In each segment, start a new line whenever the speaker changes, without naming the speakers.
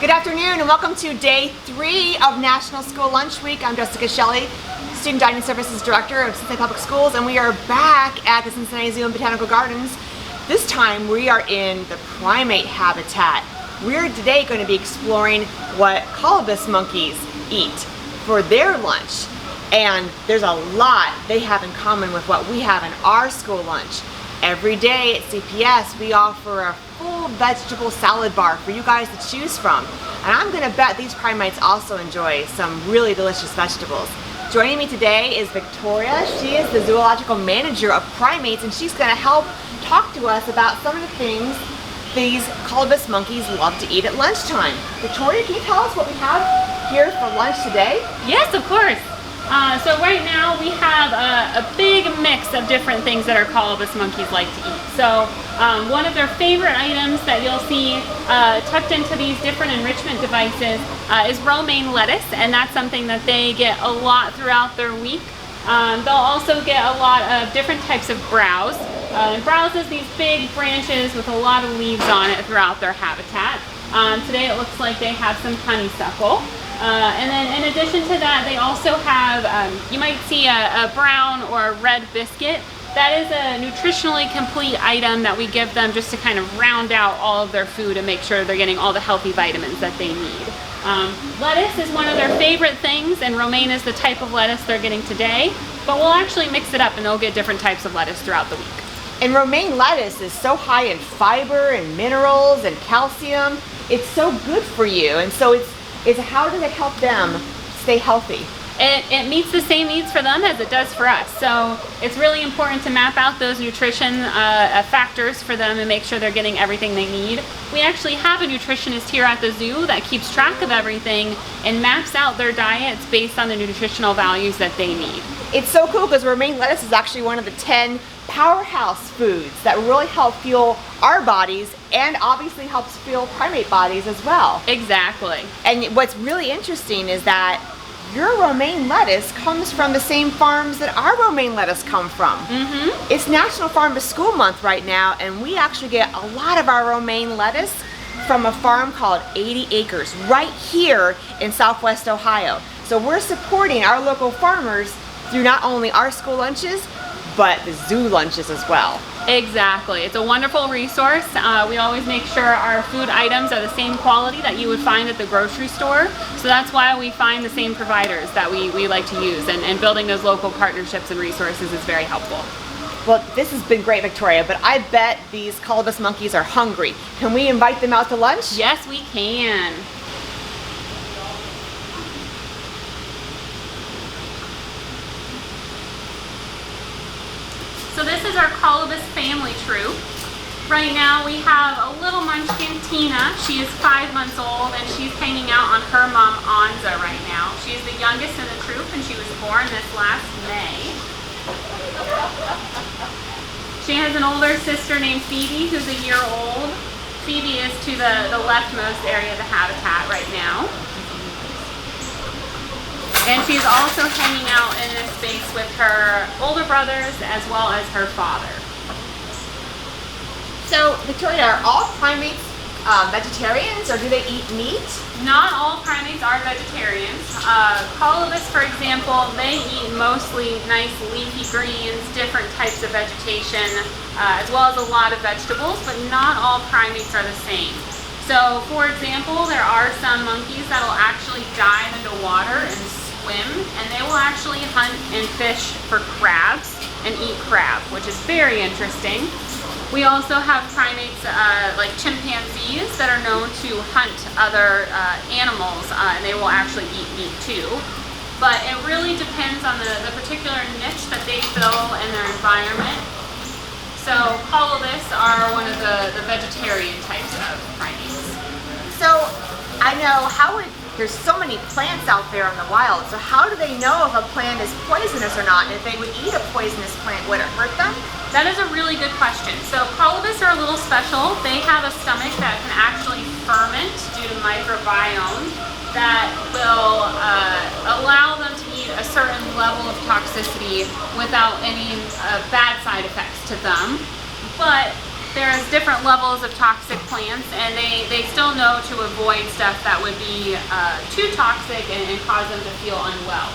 Good afternoon and welcome to day 3 of National School Lunch Week. I'm Jessica Shelley, Student Dining Services Director of Cincinnati Public Schools, and we are back at the Cincinnati Zoo and Botanical Gardens. This time we are in the primate habitat. We're today going to be exploring what Colobus monkeys eat for their lunch. And there's a lot they have in common with what we have in our school lunch. Every day at CPS we offer a full vegetable salad bar for you guys to choose from. And I'm going to bet these primates also enjoy some really delicious vegetables. Joining me today is Victoria. She is the zoological manager of primates, and she's going to help talk to us about some of the things these Colobus monkeys love to eat at lunchtime. Victoria, can you tell us what we have here for lunch today?
Yes, of course. So right now we have a big mix of different things that our Colobus monkeys like to eat. So one of their favorite items that you'll see tucked into these different enrichment devices is romaine lettuce, and that's something that they get a lot throughout their week. They'll also get a lot of different types of browse. Browse is these big branches with a lot of leaves on it throughout their habitat. Today it looks like they have some honeysuckle. And then in addition to that, they also have, you might see a brown or a red biscuit. That is a nutritionally complete item that we give them just to kind of round out all of their food and make sure they're getting all the healthy vitamins that they need. Lettuce is one of their favorite things, and romaine is the type of lettuce they're getting today, but we'll actually mix it up and they'll get different types of lettuce throughout the week.
And romaine lettuce is so high in fiber and minerals and calcium. It's so good for you, and so it's how does it help them stay healthy?
It meets the same needs for them as it does for us. So it's really important to map out those nutrition factors for them and make sure they're getting everything they need. We actually have a nutritionist here at the zoo that keeps track of everything and maps out their diets based on the nutritional values that they need.
It's so cool because romaine lettuce is actually one of the 10 powerhouse foods that really help fuel our bodies and obviously helps fuel primate bodies as well.
Exactly.
And what's really interesting is that your romaine lettuce comes from the same farms that our romaine lettuce come from. Mm-hmm. It's National Farm to School Month right now, and we actually get a lot of our romaine lettuce from a farm called 80 Acres right here in Southwest Ohio. So we're supporting our local farmers through not only our school lunches, but the zoo lunches as well.
Exactly. It's a wonderful resource. We always make sure our food items are the same quality that you would find at the grocery store. So that's why we find the same providers that we like to use, and building those local partnerships and resources is very helpful.
Well, this has been great, Victoria, but I bet these Colobus monkeys are hungry. Can we invite them out to lunch?
Yes, we can. So this is our Colobus family troop. Right now we have a little munchkin, Tina. She is 5 months old and she's hanging out on her mom, Anza, right now. She's the youngest in the troop and she was born this last May. She has an older sister named Phoebe who's a year old. Phoebe is to the leftmost area of the habitat right now. And she's also hanging out in this space with her older brothers as well as her father.
So, Victoria, are all primates vegetarians, or do they eat meat?
Not all primates are vegetarians. Colobus, for example, they eat mostly nice leafy greens, different types of vegetation, as well as a lot of vegetables, but not all primates are the same. So, for example, there are some monkeys that will actually dive into water and swim, and they will actually hunt and fish for crabs and eat crab, which is very interesting. We also have primates like chimpanzees that are known to hunt other animals, and they will actually eat meat too. But it really depends on the particular niche that they fill in their environment. So Colobus are one of the vegetarian types of primates.
So I know there's so many plants out there in the wild, so how do they know if a plant is poisonous or not? And if they would eat a poisonous plant, would it hurt them?
That is a really good question. So Colobus are a little special. They have a stomach that can actually ferment due to microbiome that will allow them to eat a certain level of toxicity without any bad side effects to them. But there's different levels of toxic plants, and they still know to avoid stuff that would be too toxic and cause them to feel unwell.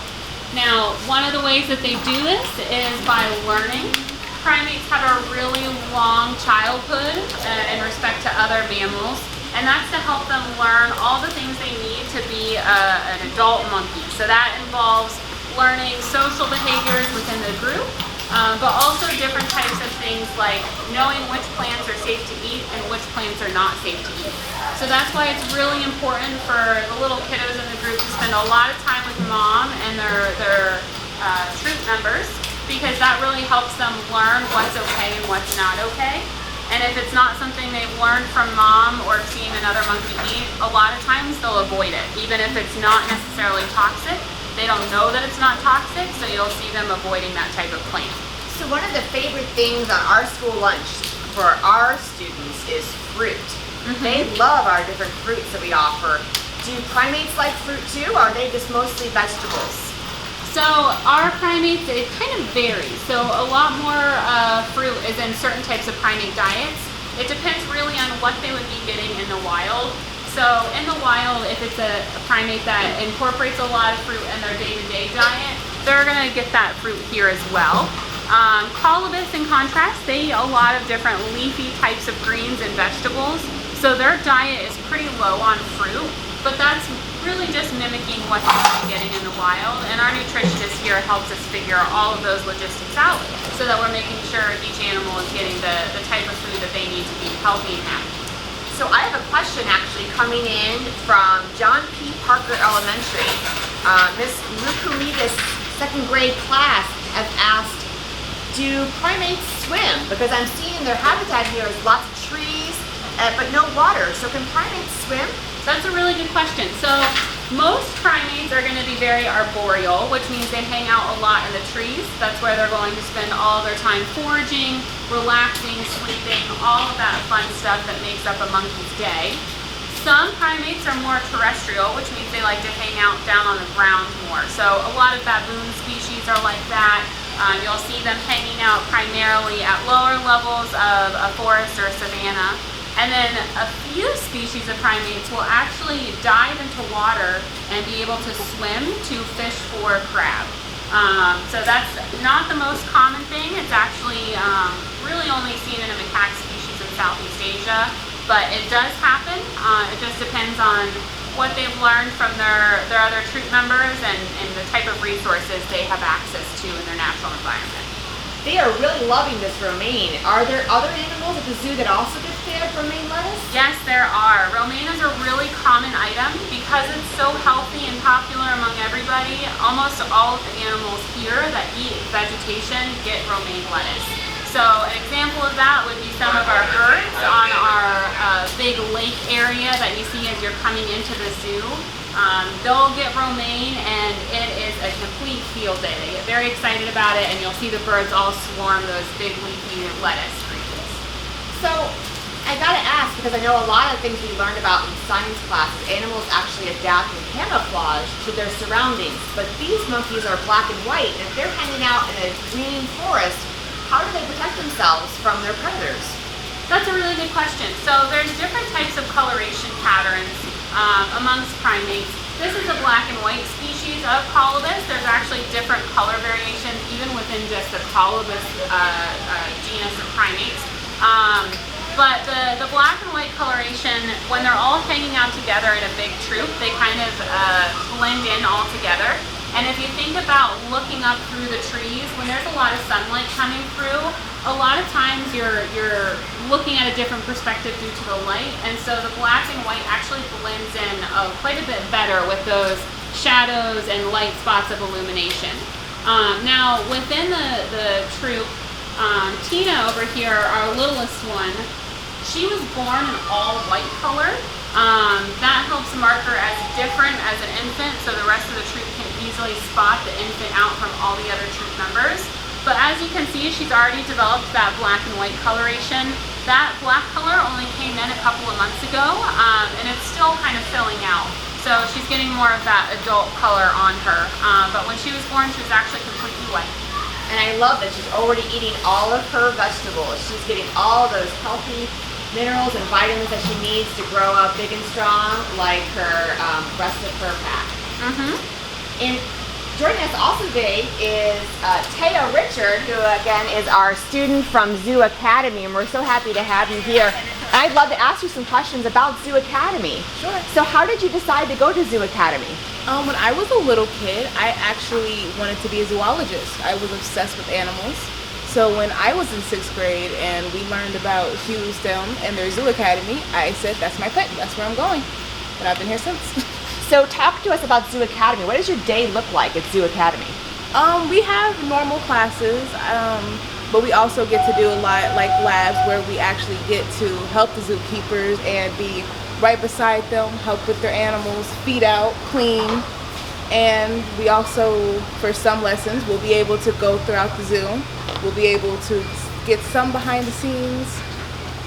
Now, one of the ways that they do this is by learning. Primates have a really long childhood in respect to other mammals, and that's to help them learn all the things they need to be an adult monkey. So that involves learning social behaviors within the group, but also different types of things like knowing which plants are safe to eat and which plants are not safe to eat. So that's why it's really important for the little kiddos in the group to spend a lot of time with mom and their troop members, because that really helps them learn what's okay and what's not okay. And if it's not something they've learned from mom or seen another monkey eat, a lot of times they'll avoid it, even if it's not necessarily toxic. They don't know that it's not toxic, so you'll see them avoiding that type of plant.
So one of the favorite things on our school lunch for our students is fruit. They love our different fruits that we offer. Do primates like fruit too, or are they just mostly vegetables?
So our primates, it kind of varies. So a lot more fruit is in certain types of primate diets. It depends really on what they would be getting in the wild. So in the wild, if it's a primate that incorporates a lot of fruit in their day-to-day diet, they're going to get that fruit here as well. Colobus, in contrast, they eat a lot of different leafy types of greens and vegetables. So their diet is pretty low on fruit, but that's really just mimicking what they're getting in the wild, and our nutritionist here helps us figure all of those logistics out so that we're making sure each animal is getting the type of food that they need to be healthy and happy.
So I have a question actually coming in from John P. Parker Elementary. Miss Lukumida's second grade class has asked, do primates swim? Because I'm seeing their habitat here is lots of trees, but no water. So can primates swim?
That's a really good question. So most primates are going to be very arboreal, which means they hang out a lot in the trees. That's where they're going to spend all their time foraging, relaxing, sleeping, all of that fun stuff that makes up a monkey's day. Some primates are more terrestrial, which means they like to hang out down on the ground more. So a lot of baboon species are like that. You'll see them hanging out primarily at lower levels of a forest or a savanna. And then a few species of primates will actually dive into water and be able to swim to fish for crab. So that's not the most common thing. It's actually really only seen in a macaque species in Southeast Asia, but it does happen. It just depends on what they've learned from their other troop members and the type of resources they have access to in their natural environment.
They are really loving this romaine. Are there other animals at the zoo that also get fed romaine lettuce?
Yes, there are. Romaine is a really common item because it's so healthy and popular among everybody. Almost all of the animals here that eat vegetation get romaine lettuce. So an example of that would be some of our birds on our big lake area that you see as you're coming into the zoo. They'll get romaine, and it is a complete field day. They get very excited about it, and you'll see the birds all swarm those big leafy lettuce creatures.
So I gotta ask, because I know a lot of things we learned about in science classes, animals actually adapt and camouflage to their surroundings. But these monkeys are black and white, and if they're hanging out in a green forest, how do they protect themselves from their predators?
That's a really good question. So there's different types of coloration patterns amongst primates. This is a black and white species of Colobus. There's actually different color variations even within just the Colobus genus of primates. But the black and white coloration, when they're all hanging out together in a big troop, they kind of blend in all together. And if you think about looking up through the trees, when there's a lot of sunlight coming through, a lot of times you're looking at a different perspective due to the light, and so the black and white actually blends in quite a bit better with those shadows and light spots of illumination. Now within the troop, Tina over here, our littlest one, she was born in all white color. That helps mark her as different as an infant, so the rest of the troop can easily spot the infant out from all the other troop members. But as you can see, she's already developed that black and white coloration. That black color only came in a couple of months ago, and it's still kind of filling out. So she's getting more of that adult color on her. But when she was born, she was actually completely white.
And I love that she's already eating all of her vegetables. She's getting all those healthy minerals and vitamins that she needs to grow up big and strong, like her rest of her pack. And joining us also today is Taya Richard, who again is our student from Zoo Academy, and we're so happy to have you here. I'd love to ask you some questions about Zoo Academy.
Sure.
So how did you decide to go to Zoo Academy?
When I was a little kid, I actually wanted to be a zoologist. I was obsessed with animals. So when I was in 6th grade and we learned about Hughesdom and their Zoo Academy, I said, that's my pick, that's where I'm going. And I've been here since.
So talk to us about Zoo Academy. What does your day look like at Zoo Academy?
We have normal classes, but we also get to do a lot like labs where we actually get to help the zookeepers and be right beside them, help with their animals, feed out, clean. And we also, for some lessons, we'll be able to go throughout the zoo. We'll be able to get some behind the scenes,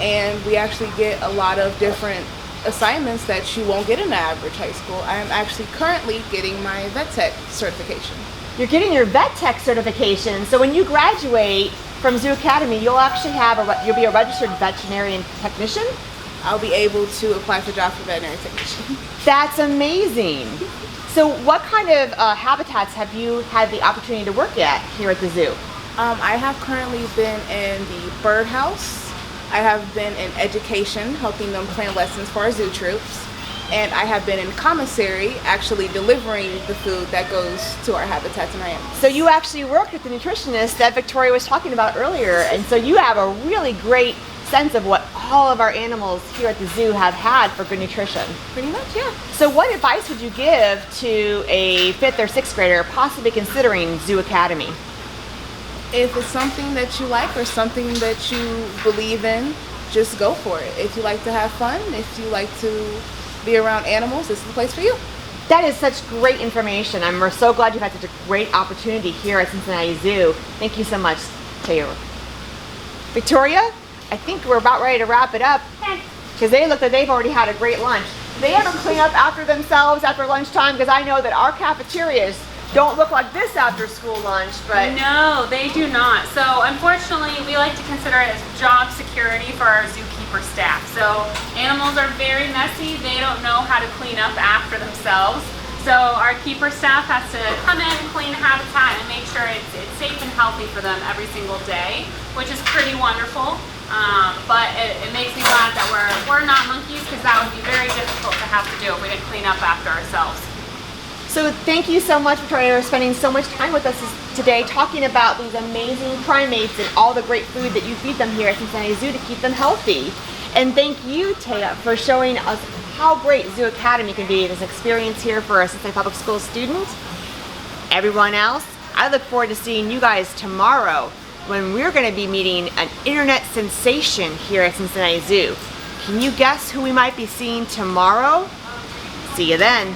and we actually get a lot of different assignments that you won't get in the average high school. I am actually currently getting my vet tech certification.
You're getting your vet tech certification. So when you graduate from Zoo Academy, you'll actually you'll be a registered veterinarian technician?
I'll be able to apply for job for veterinary technician.
That's amazing. So what kind of habitats have you had the opportunity to work at here at the zoo?
I have currently been in the birdhouse. I have been in education, helping them plan lessons for our zoo troops. And I have been in commissary, actually delivering the food that goes to our habitats and our animals.
So you actually worked with the nutritionist that Victoria was talking about earlier, and so you have a really great sense of what all of our animals here at the zoo have had for good nutrition.
Pretty much, yeah.
So what advice would you give to a 5th or 6th grader possibly considering Zoo Academy?
If it's something that you like or something that you believe in, just go for it. If you like to have fun, if you like to be around animals, this is the place for you.
That is such great information. We're so glad you've had such a great opportunity here at Cincinnati Zoo. Thank you so much, Taylor. Victoria, I think we're about ready to wrap it up because they look like they've already had a great lunch. Do they ever clean up after themselves after lunchtime? Because I know that our cafeterias don't look like this after school lunch, but...
No, they do not. So unfortunately, we like to consider it as job security for our zookeeper staff. So animals are very messy. They don't know how to clean up after themselves. So our keeper staff has to come in, clean the habitat, and make sure it's safe and healthy for them every single day, which is pretty wonderful. But it makes me glad that we're not monkeys, because that would be very difficult to have to do if we didn't clean up after ourselves.
So thank you so much, Victoria, for spending so much time with us today talking about these amazing primates and all the great food that you feed them here at Cincinnati Zoo to keep them healthy. And thank you, Taya, for showing us how great Zoo Academy can be, this experience here for a Cincinnati Public Schools student. Everyone else, I look forward to seeing you guys tomorrow when we're going to be meeting an internet sensation here at Cincinnati Zoo. Can you guess who we might be seeing tomorrow? See you then.